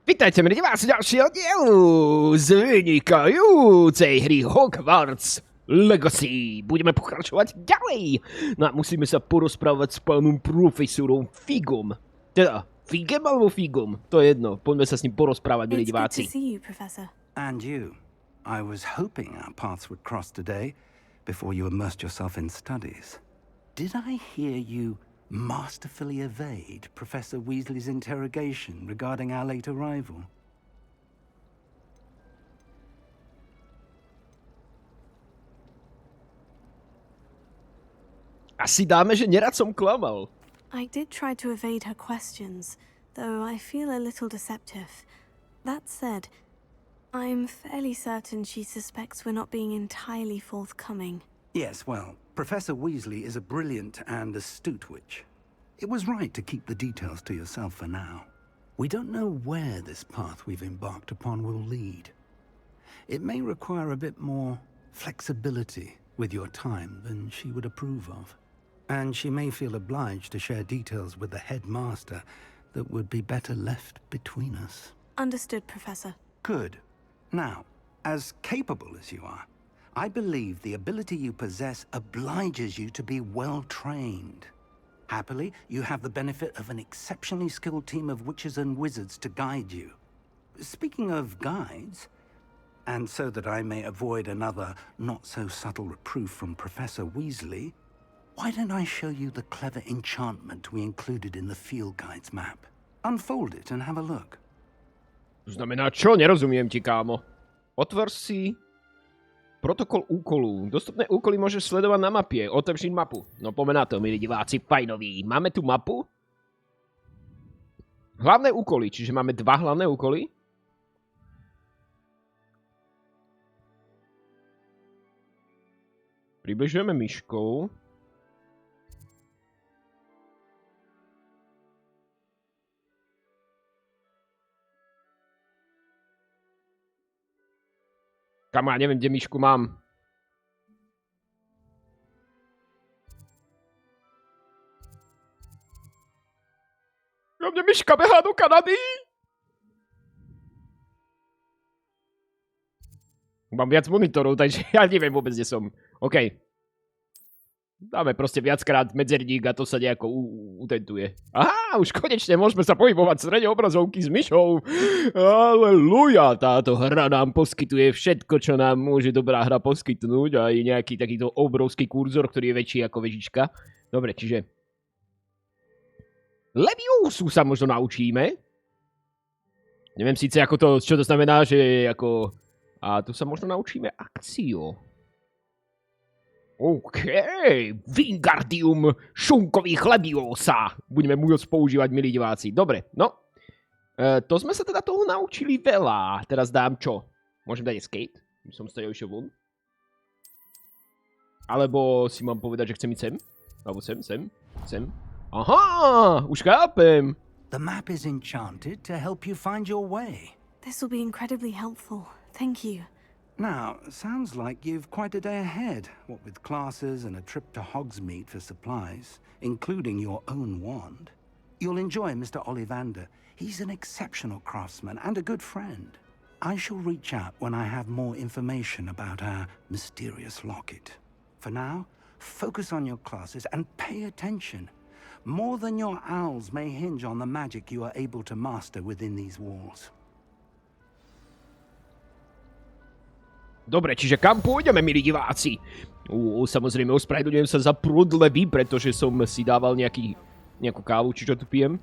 Vítajte, milí diváci, ďalšieho dielu z vynikajúcej hry Hogwarts Legacy. Budeme pokračovať ďalej. No a musíme sa porozprávať s pánom profesorom Figom. Teda, Figem alebo Figom? To je jedno. Poďme sa s ním porozprávať, milí diváci. And you. I was hoping our paths would cross today before you immersed yourself in studies. Did I hear you masterfully evade Professor Weasley's interrogation regarding our late arrival? Asi dáme, že nerad som klamal. I did try to evade her questions, though I feel a little deceptive. That said, I'm fairly certain she suspects we're not being entirely forthcoming. Yes, well, Professor Weasley is a brilliant and astute witch. It was right to keep the details to yourself for now. We don't know where this path we've embarked upon will lead. It may require a bit more flexibility with your time than she would approve of. And she may feel obliged to share details with the headmaster that would be better left between us. Understood, Professor. Good. Now, as capable as you are, I believe the ability you possess obliges you to be well trained. Happily, you have the benefit of an exceptionally skilled team of witches and wizards to guide you. Speaking of guides, and so that I may avoid another not-so-subtle reproof from Professor Weasley, why don't I show you the clever enchantment we included in the field guide's map? Unfold it and have a look. To znamená čo? Nerozumiem ti, kámo. Otvor si protokol úkolu. Dostupné úkoly môžeš sledovať na mapie. Otevři mapu. No poďme na to, milí diváci, fajnoví. Máme tu mapu. Hlavné úkoly, čiže máme dva hlavné úkoly. Približujeme myškou. Kamo, ja neviem, kde myšku mám. Ja mne myška behá do Kanady. Mám viac monitorov, takže ja neviem vôbec, kde som. OK. Dáme proste viackrát medzerník a to sa nejako utentuje. Aha, už konečne môžeme sa pohybovať v strede obrazovky s myšou. Aleluja, táto hra nám poskytuje všetko, čo nám môže dobrá hra poskytnúť. Aj nejaký takýto obrovský kurzor, ktorý je väčší ako vežička. Dobre, čiže Leviosu sa možno naučíme. Neviem síce, ako to, čo to znamená, že ako... A tu sa možno naučíme akciu. OK, Wingardium šunkových Leviosa. Budeme môcť používať, milí diváci. Dobre, no. To sme sa teda toho naučili veľa. Teraz dám čo? Môžem dať escape? By som stojil išiel von. Alebo si mám povedať, že chcem ísť sem? Alebo sem. Aha, už chápem. The map is enchanted to help you find your way. This will be incredibly helpful. Thank you. Now, sounds like you've quite a day ahead, what with classes and a trip to Hogsmeade for supplies, including your own wand. You'll enjoy Mr. Ollivander. He's an exceptional craftsman and a good friend. I shall reach out when I have more information about our mysterious locket. For now, focus on your classes and pay attention. More than your owls may hinge on the magic you are able to master within these walls. Dobre, čiže kam pôjdeme, milí diváci? Samozrejme, ospravedlňujem sa za prodlevy, pretože som si dával nejakú kávu, či čo tu pijem.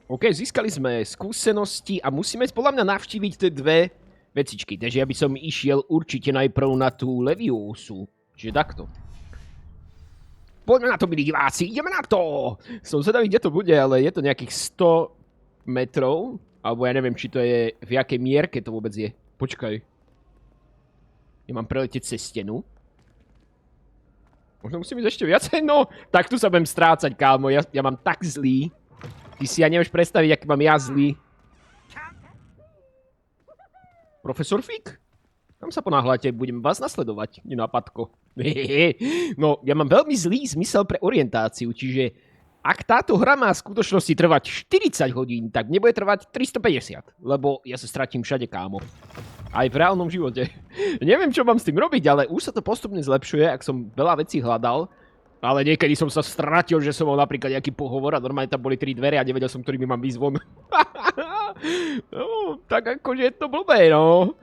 OK, získali sme skúsenosti a musíme podľa mňa navštíviť tie dve vecičky. Takže ja by som išiel určite najprv na tú Leviosu. Čiže takto. Poďme na to, milí diváci, ideme na to! Som zvedavý, kde to bude, ale je to nejakých 100 metrov. Alebo ja neviem, či to je, v jakej mierke to vôbec je. Počkaj. Ja mám preletieť cez stenu. Možno musím ísť ešte viacej? No, tak tu sa budem strácať, kámo. Ja mám tak zlý. Ty si ja nevieš predstaviť, aký mám ja zlý. Profesor Fig? Tam sa ponáhľate, budem vás nasledovať. Nenápadko. No, ja mám veľmi zlý zmysel pre orientáciu, čiže Ak táto hra má v skutočnosti trvať 40 hodín, tak nebude trvať 350, lebo ja sa stratím všade, kámo. Aj v reálnom živote. Neviem, čo mám s tým robiť, ale už sa to postupne zlepšuje, ak som veľa vecí hľadal. Ale niekedy som sa stratil, že som mal napríklad nejaký pohovor a normálne tam boli 3 dvere a nevedel som, ktorými mám ísť von. No, tak akože je to blbé, no.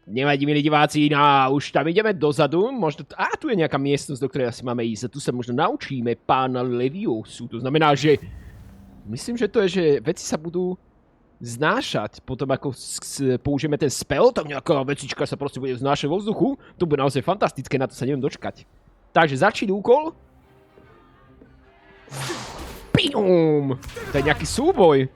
Nevadí, milí diváci, už tam ideme dozadu, možno... tu je nejaká miestnosť, do ktorej asi máme ísť. A tu sa možno naučíme pána Leviosu. To znamená, že... Myslím, že to je, že veci sa budú znášať. Potom ako použijeme ten spell, tak nejaká vecička sa proste bude znášať vo vzduchu. To bude naozaj fantastické, na to sa neviem dočkať. Takže začít úkol. Pium! To je nejaký súboj.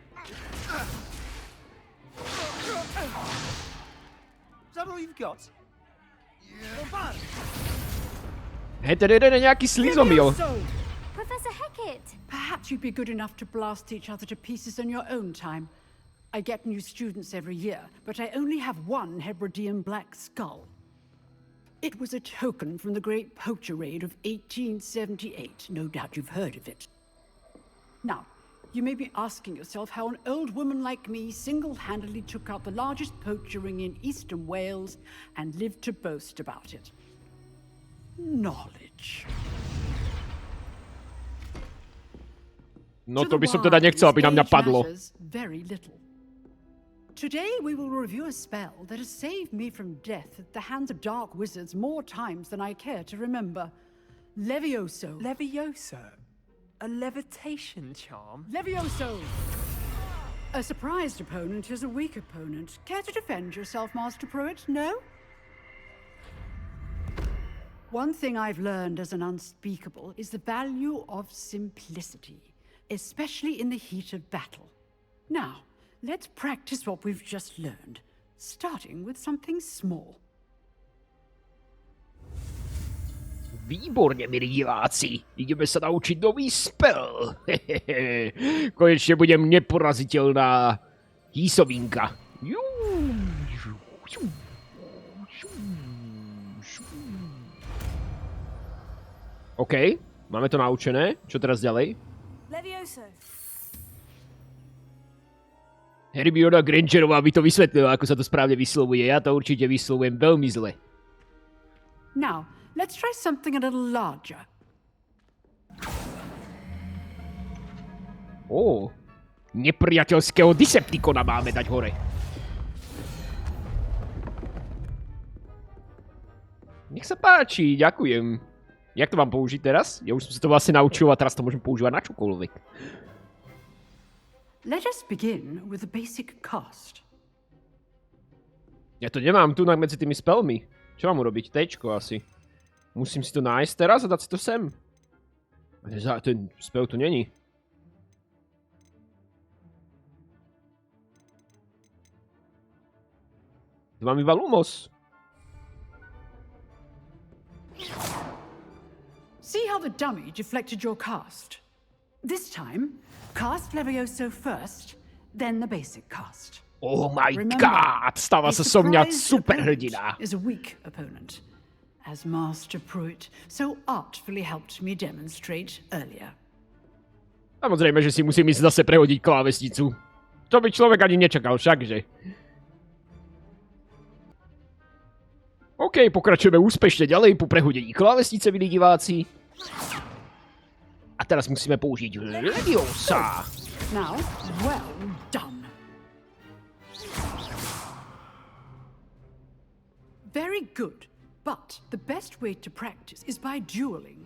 Hej, to je nejaký slizomil. Professor Hecat! Perhaps you'd be good enough to blast each other to pieces on your own time. I get new students every year, but I only have one Hebridean black skull. It was a token from the Great Poacher Raid of 1878. No doubt you've heard of it. Now, you may be asking yourself how an old woman like me single-handedly took out the largest poacher ring in eastern Wales and lived to boast about it. Knowledge. No to by som teda nechcel, aby na mňa padlo. Very little. Today we will review a spell that has saved me from death at the hands of dark wizards more times than I care to remember. Levioso. Levioso? A levitation charm? Levioso! A surprised opponent is a weak opponent. Care to defend yourself, Master Pruitt? No? One thing I've learned as an unspeakable is the value of simplicity, especially in the heat of battle. Now, let's practice what we've just learned, starting with something small. Výborne, milí diváci. Ideme sa naučiť nový spell. Konečne budem neporaziteľná Heesovinka. OK, máme to naučené. Čo teraz ďalej? Levioso. Hermiona Grangerová by to vysvetlila, ako sa to správne vyslovuje. Ja to určite vyslovujem veľmi zle. Now, let's try something a little larger. Nepriateľského Decepticona máme dať hore. Nech sa páči, ďakujem. Jak to mám použiť teraz? Ja už som sa to vlastne naučil a teraz to môžem používať na čokoľvek. Let us begin with the basic cast. Ja to nemám tu medzi tými spellmi. Čo mám urobiť? Tčko asi. Musím si to nájsť teraz a dať si to sem. Ten spell tu není. Tu mám iba Lumos. See how the dummy deflected your cast? This time, cast Levioso first, then the basic cast. Oh my Remember, god! Stáva sa so mňa surprised superhrdina. opponent is a weak opponent, as Master Pruitt so artfully helped me demonstrate earlier. Samozrejme, že si musím ísť zase prehodiť klávesnicu. To by človek ani nečakal, všakže. OK, pokračujeme úspešne ďalej po prehodení klávesnice, milí diváci. A teraz musíme použiť Leviosa. Now, well done. Very good, but the best way to practice is by dueling.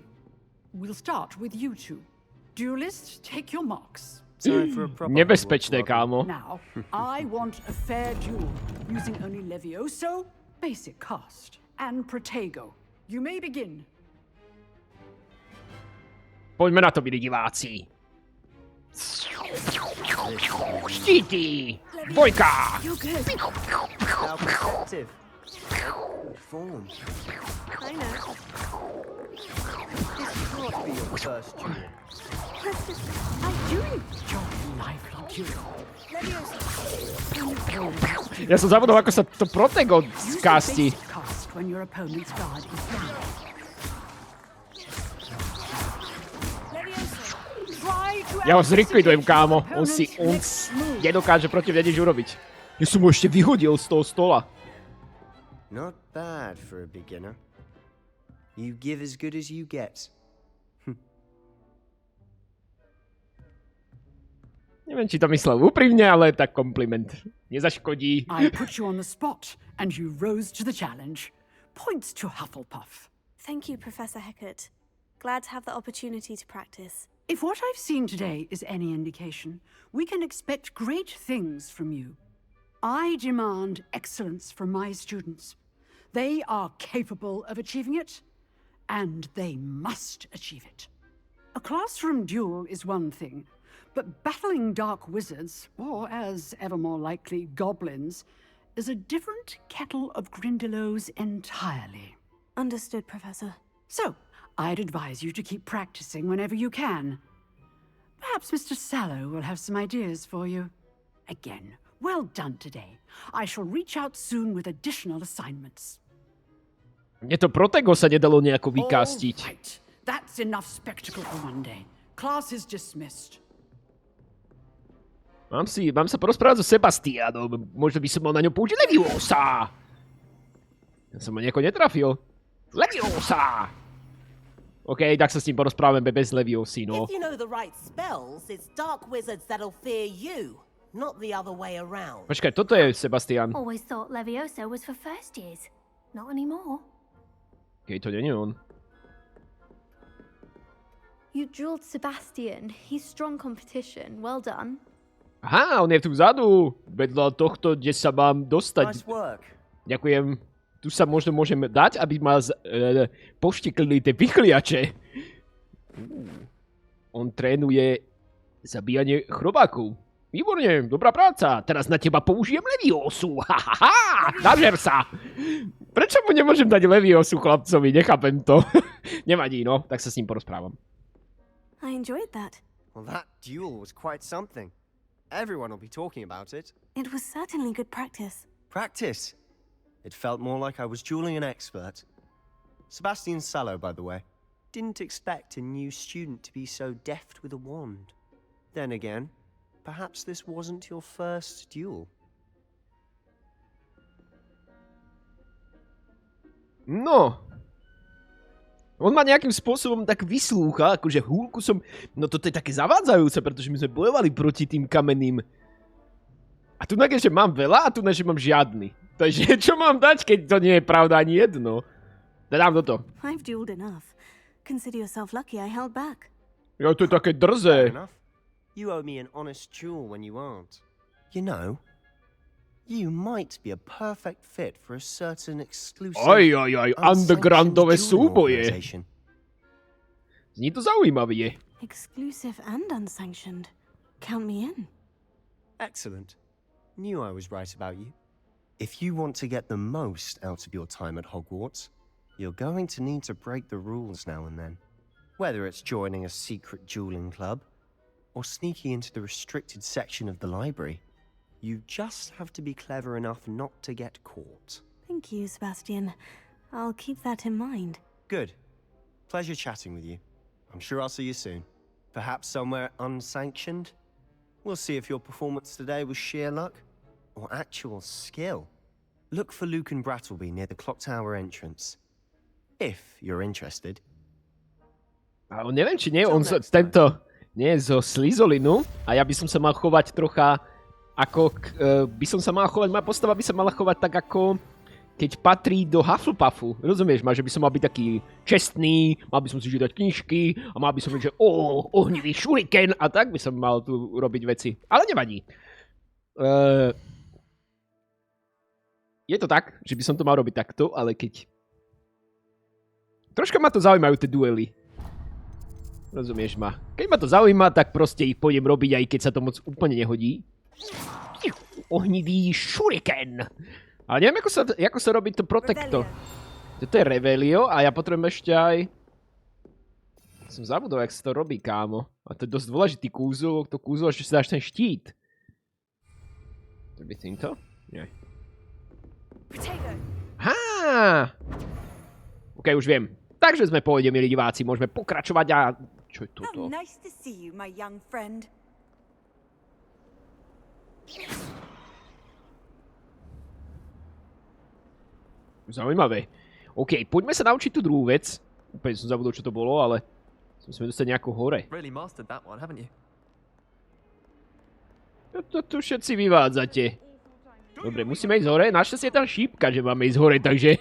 We'll start with you two. Duelists, take your marks. Time for a proper Nebezpečné, Hogwarts kámo. Now, I want a fair duel, using only Levioso, basic cast, and Protego. You may begin. Poďme na to, milí diváci. Štíty! Dvojka! You're good. How perceptive. Form. I know. This can't be your first duel. I do enjoy lively duel. Levioso. Ja som zabudol, ako sa to Protego Use the skasti. basic cast when your opponent's guard is down. Levioso. Try Ja ho zlikvidujem, kámo. On nedokáže proti mne nič urobiť. Ja som ho ešte vyhodil z toho stola. Not bad for a beginner. You give as good as you get. Neviem, či to myslel úprimne, ale tak kompliment. Nezaškodí. I put you on the spot, and you rose to the challenge. Points to Hufflepuff. Thank you, Professor Hecat. Glad to have the opportunity to practice. If what I've seen today is any indication, we can expect great things from you. I demand excellence from my students. They are capable of achieving it, and they must achieve it. A classroom duel is one thing, but battling dark wizards, or as ever more likely, goblins, is a different kettle of Grindylows entirely. Understood, Professor. So, I'd advise you to keep practicing whenever you can. Perhaps Mr. Sallow will have some ideas for you. Again, well done today. I shall reach out soon with additional assignments. Mne to Protego sa nedalo nejako vykastiť. All right. That's enough spectacle for one day. Class is dismissed. Mám sa porozprávať so Sebastianom. Možno by som mal na ňo použiť Leviosa. Ja som ho nejako netrafil. Leviosa! OK, tak sa s ním porozprávame bez Leviosy, no. If you know the right spells, it's dark wizards that'll fear you, not the other way around. Počkaj, toto je Sebastian. Always thought Leviosa was for first years. Not anymore. OK, to nie je on. You drilled Sebastian. He's strong competition. Well done. Aha, on je tu vzadu. Vedľa tohto, kde sa mám dostať. Nice work. Ďakujem. Tu sa možno môžem dať, aby ma poštiklili tie pichliače. On trénuje zabíjanie chrobákov. Výborne, dobrá práca. Teraz na teba použijem Leviosu. Nažer sa. Prečo mu nemôžem dať Leviosu chlapcovi? Nechápem to. Nevadí, no. Tak sa s ním porozprávam. I enjoyed that. Well, that duel was quite something. Everyone will be talking about it. It was certainly good practice. Practice. It felt more like I was dueling an expert. Sebastian Sallow, by the way. Didn't expect a new student to be so deft with a wand. Then again, perhaps this wasn't your first duel. No. On ma nejakým spôsobom tak vyslúcha, akože húlku som... No toto je také zavádzajúce, pretože my sme bojovali proti tým kamenným. A tu že mám veľa a tu že mám žiadny. Takže čo mám dať, keď to nie je pravda ani jedno? Dám toto. I've dueled enough. Consider yourself lucky I held back. Ja, to je také drzé. Enough. You owe me an honest duel when you aren't. You know, you might be a perfect fit for a certain exclusive undergroundové súboje. organization. Zní to zaujímavie. Exclusive and unsanctioned. Count me in. Excellent. Knew I was right about you. If you want to get the most out of your time at Hogwarts, you're going to need to break the rules now and then. Whether it's joining a secret dueling club, or sneaking into the restricted section of the library, you just have to be clever enough not to get caught. Thank you, Sebastian. I'll keep that in mind. Good. Pleasure chatting with you. I'm sure I'll see you soon. Perhaps somewhere unsanctioned? We'll see if your performance today was sheer luck or actual skill. Look for Luke and Brattleby near the clock tower entrance. If you're interested. A neviem, či nie, tento nie je zo Slizolinu a ja by som sa mal chovať trocha ako, moja postava by sa mala chovať tak ako, keď patrí do Hufflepuffu. Rozumieš ma, že by som mal byť taký čestný, mal by som si čítať knižky a mal by som byť, že ohnivý šuriken a tak by som mal tu robiť veci. Ale nevadí. Je to tak, že by som to mal robiť takto, ale keď... Troška ma to zaujímajú tie duely. Rozumieš ma? Keď ma to zaujíma, tak proste ich pôjdem robiť, aj keď sa to moc úplne nehodí. Ohnivý šuriken. Ale neviem, ako sa robí to protekto. Toto je Revelio a ja potrebujem ešte aj... Som zabudol, jak sa to robí, kámo. A to je dosť dôležitý kúzol. To kúzol, že si dáš ten štít. To by týmto? Nie. Há! OK, už viem. Takže sme pôjde, milí diváci, môžeme pokračovať a Čo je toto? Nice to see you, my young friend. Zaujímavé. OK, poďme sa naučiť tú druhú vec. Úplne som zabudol, čo to bolo, ale musíme dostať nejako hore. Really mastered that one, haven't you? To tu všetci vyvádzate. Dobre, musíme ísť hore. Našťastie je tam šípka, že máme ísť hore, takže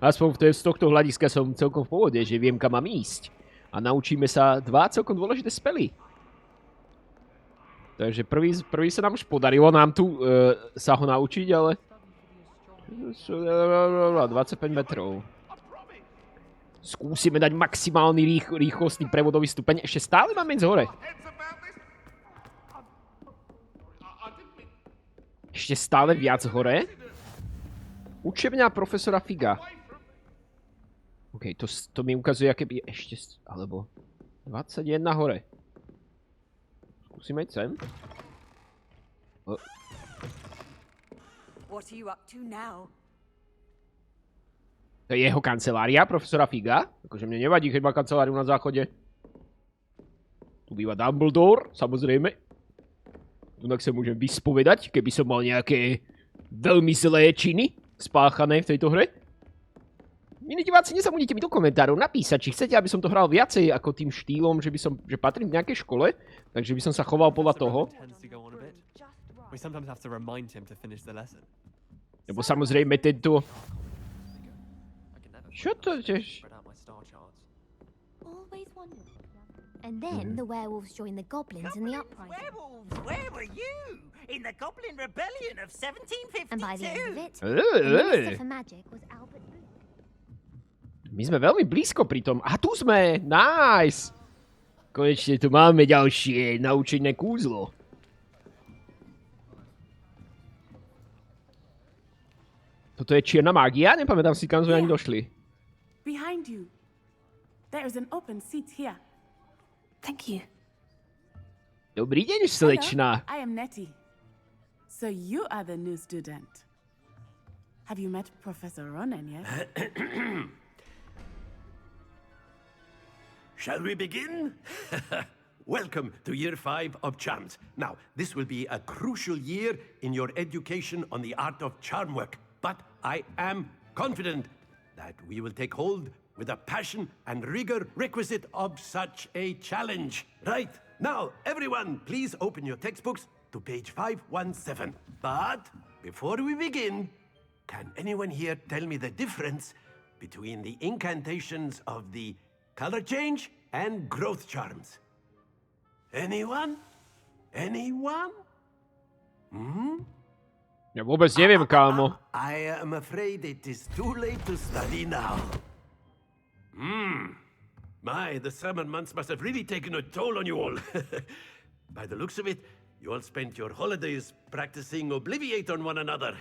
aspoň z tohto hľadiska som celkom v pohode, že viem, kam mám ísť. A naučíme sa dva celkom dôležité spely. Takže prvý sa nám už podarilo nám tu sa ho naučiť, ale 25 metrov. Skúsime dať maximálny rýchlostný prevodový stupeň. Ešte stále máme ísť hore. Ešte stále viac hore. Učebňa profesora Figa. OK, to mi ukazuje, aké by ešte... Alebo 21 hore. Skúsime ísť sem. What are you up to now? To je jeho kancelária, profesora Figa. Akože mne nevadí, keď má kanceláriu na záchode. Tu býva Dumbledore, samozrejme. Tunak sa môžem vyspovedať, keby som mal nejaké veľmi zlé činy spáchané v tejto hre. Milí diváci, nezabudnite mi do komentárov napísať, či chcete, aby som to hral viacej ako tým štýlom, že patrím v nejakej škole, takže by som sa choval podľa toho. Lebo samozrejme tento... Čo to tiež? And then the werewolves joined the goblins in the uprising. Werewolves? Where were you? In the Goblin Rebellion of 1752? And by the end of it, the Minister for Magic was Albert Booth. My sme veľmi blízko pri tom. A tu sme! Nice! Konečne tu máme ďalšie naučené kúzlo. Toto je čierna mágia? Nepamätám si, kam sme ani došli. Behind you. There is an open seat here. Thank you. Dobrý deň, slečna. I am Nettie. So you are the new student. Have you met Professor Ronan yet? Shall we begin? Welcome to Year 5 of Charms. Now, this will be a crucial year in your education on the art of charm work. But I am confident that we will take hold with the passion and rigor requisite of such a challenge. Right, now, everyone, please open your textbooks to page 517. But before we begin, can anyone here tell me the difference between the incantations of the color change and growth charms? Anyone? Anyone? Ja vôbec neviem, kámo. I am afraid it is too late to study now. My, the summer months must have really taken a toll on you all. By the looks of it, you all spent your holidays practicing Obliviate on one another.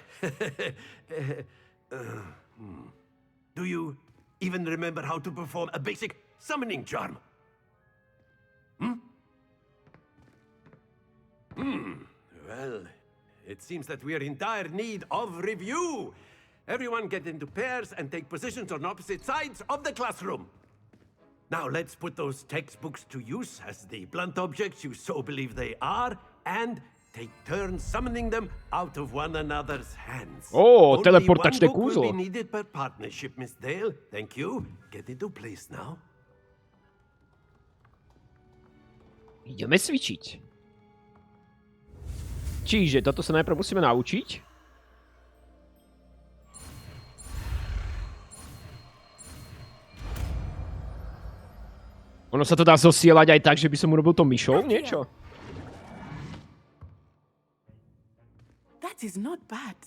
Do you even remember how to perform a basic summoning charm? Well, it seems that we are in dire need of review. Everyone get into pairs and take positions on opposite sides of the classroom. Now let's put those textbooks to use as the blunt objects you so believe they are, and take turns summoning them out of one another's hands. Ó, teleportačné Only one book kúzlo. will be needed per partnership, Miss Dale. Thank you. Get into place now. Ideme cvičiť. Čiže toto sa najprv musíme naučiť. Ono sa to dá zosielať aj tak, že by som urobil to myšou, niečo? That is not bad.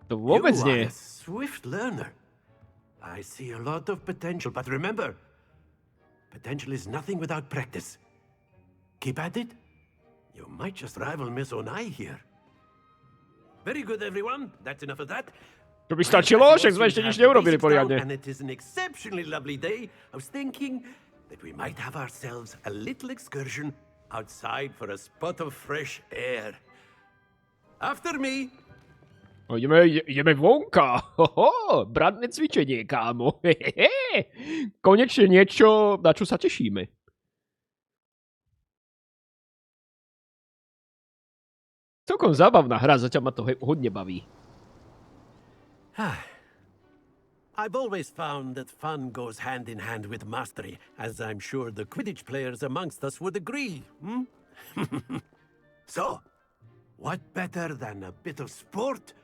To vôbec You nie. are a swift learner. I see a lot of potential, but remember, potential is nothing without practice. Keep at it. You might just rival Miss Onai here. Very good, everyone. That's enough of that. To by stačilo, však sme ešte nič neurobili poriadne. And it is an exceptionally lovely day. I was thinking that we might have ourselves a little excursion outside for a spot of fresh air. After me. No, ideme vonka. Hoho, bradné cvičenie, kámo. Konečne niečo, na čo sa tešíme. celkom zábavná hra, zatiaľ ma to hodne baví. I've always found that fun goes hand in hand with mastery, as I'm sure the Quidditch players amongst us would agree. So, what better than a bit of sport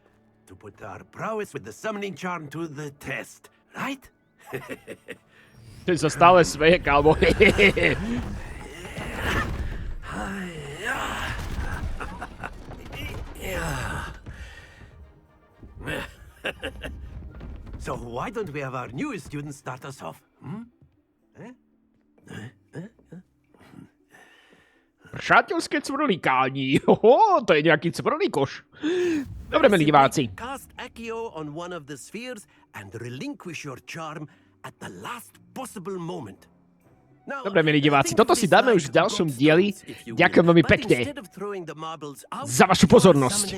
to put our prowess with the summoning charm to the test, right? Ten sa stále smeje, kámo. So why don't we have our newest student start us off? Šateľské cvrlikání. Oho, to je nejaký cvrlikoš. Dobre, milí diváci. Cast Accio on one of the spheres and relinquish your charm at the last possible moment. Dobre, milí diváci, toto si dáme už v ďalšom dieli. Ďakujem veľmi pekne za vašu pozornosť.